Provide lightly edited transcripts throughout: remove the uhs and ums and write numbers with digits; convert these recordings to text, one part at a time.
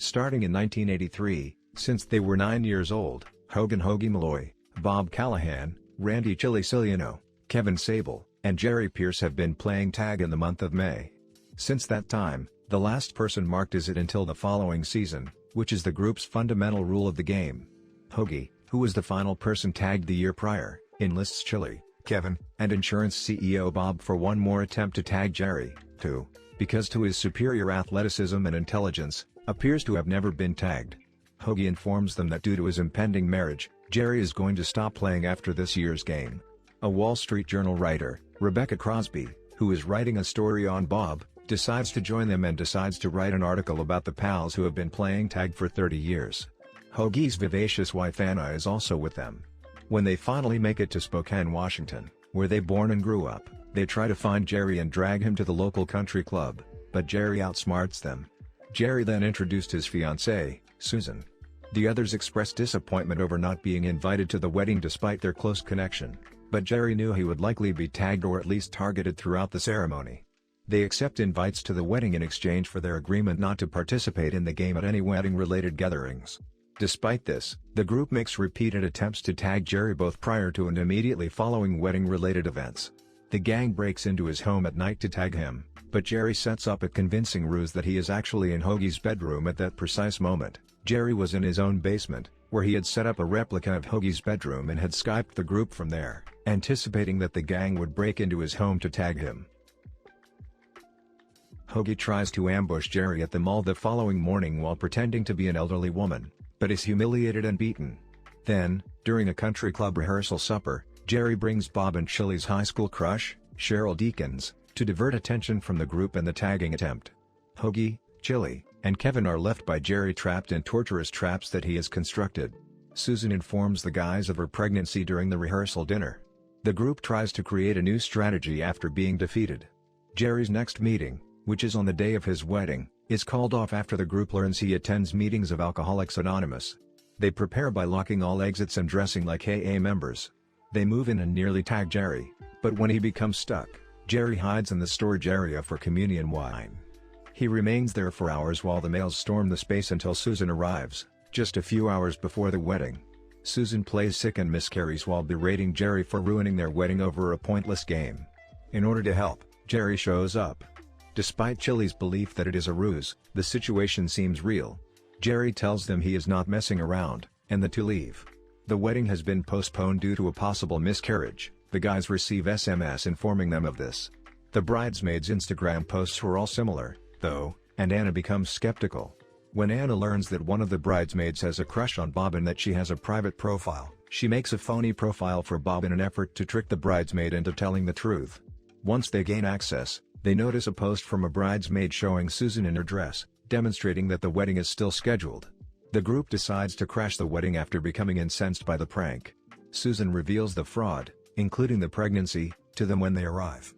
Starting in 1983, since they were 9 years old, Hogie Malloy, Bob Callahan, Randy Siciliano, Kevin Sable, and Jerry Pierce have been playing tag in the month of May. Since that time, the last person marked is it until the following season, which is the group's fundamental rule of the game. Hogie, who was the final person tagged the year prior, enlists Chili, Kevin, and insurance CEO Bob for one more attempt to tag Jerry, who, because to his superior athleticism and intelligence, appears to have never been tagged. Hogie informs them that due to his impending marriage, Jerry is going to stop playing after this year's game. A Wall Street Journal writer, Rebecca Crosby, who is writing a story on Bob, decides to join them and decides to write an article about the pals who have been playing tag for 30 years. Hogie's vivacious wife Anna is also with them. When they finally make it to Spokane, Washington, where they born and grew up, they try to find Jerry and drag him to the local country club, but Jerry outsmarts them. Jerry then introduced his fiancée, Susan. The others expressed disappointment over not being invited to the wedding despite their close connection, but Jerry knew he would likely be tagged or at least targeted throughout the ceremony. They accept invites to the wedding in exchange for their agreement not to participate in the game at any wedding-related gatherings. Despite this, the group makes repeated attempts to tag Jerry both prior to and immediately following wedding-related events. The gang breaks into his home at night to tag him, but Jerry sets up a convincing ruse that he is actually in Hogie's bedroom at that precise moment. Jerry was in his own basement, where he had set up a replica of Hogie's bedroom and had Skyped the group from there, anticipating that the gang would break into his home to tag him. Hogie tries to ambush Jerry at the mall the following morning while pretending to be an elderly woman, but is humiliated and beaten. Then, during a country club rehearsal supper, Jerry brings Bob and Chili's high school crush, Cheryl Deakins, to divert attention from the group and the tagging attempt. Hogie, Chili, and Kevin are left by Jerry trapped in torturous traps that he has constructed. Susan informs the guys of her pregnancy during the rehearsal dinner. The group tries to create a new strategy after being defeated. Jerry's next meeting, which is on the day of his wedding, is called off after the group learns he attends meetings of Alcoholics Anonymous. They prepare by locking all exits and dressing like AA members. They move in and nearly tag Jerry, but when he becomes stuck, Jerry hides in the storage area for communion wine. He remains there for hours while the males storm the space until Susan arrives, just a few hours before the wedding. Susan plays sick and miscarries while berating Jerry for ruining their wedding over a pointless game. In order to help, Jerry shows up. Despite Chili's belief that it is a ruse, the situation seems real. Jerry tells them he is not messing around, and the two leave. The wedding has been postponed due to a possible miscarriage. The guys receive SMS informing them of this. The bridesmaids' Instagram posts were all similar, though, and Anna becomes skeptical. When Anna learns that one of the bridesmaids has a crush on Bob and that she has a private profile, she makes a phony profile for Bob in an effort to trick the bridesmaid into telling the truth. Once they gain access, they notice a post from a bridesmaid showing Susan in her dress, demonstrating that the wedding is still scheduled. The group decides to crash the wedding after becoming incensed by the prank. Susan reveals the fraud, including the pregnancy, to them when they arrive.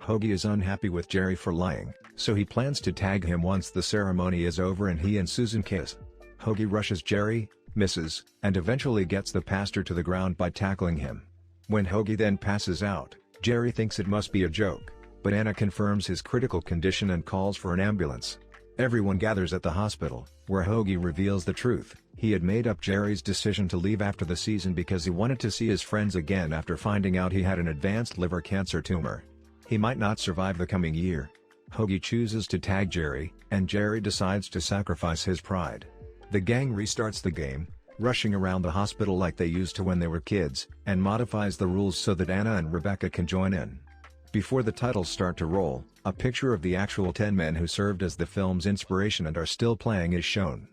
Hogie is unhappy with Jerry for lying, so he plans to tag him once the ceremony is over and he and Susan kiss. Hogie rushes Jerry, misses, and eventually gets the pastor to the ground by tackling him. When Hogie then passes out, Jerry thinks it must be a joke, but Anna confirms his critical condition and calls for an ambulance. Everyone gathers at the hospital, where Hogie reveals the truth. He had made up Jerry's decision to leave after the season because he wanted to see his friends again after finding out he had an advanced liver cancer tumor. He might not survive the coming year. Hogie chooses to tag Jerry, and Jerry decides to sacrifice his pride. The gang restarts the game, rushing around the hospital like they used to when they were kids, and modifies the rules so that Anna and Rebecca can join in. Before the titles start to roll, a picture of the actual 10 men who served as the film's inspiration and are still playing is shown.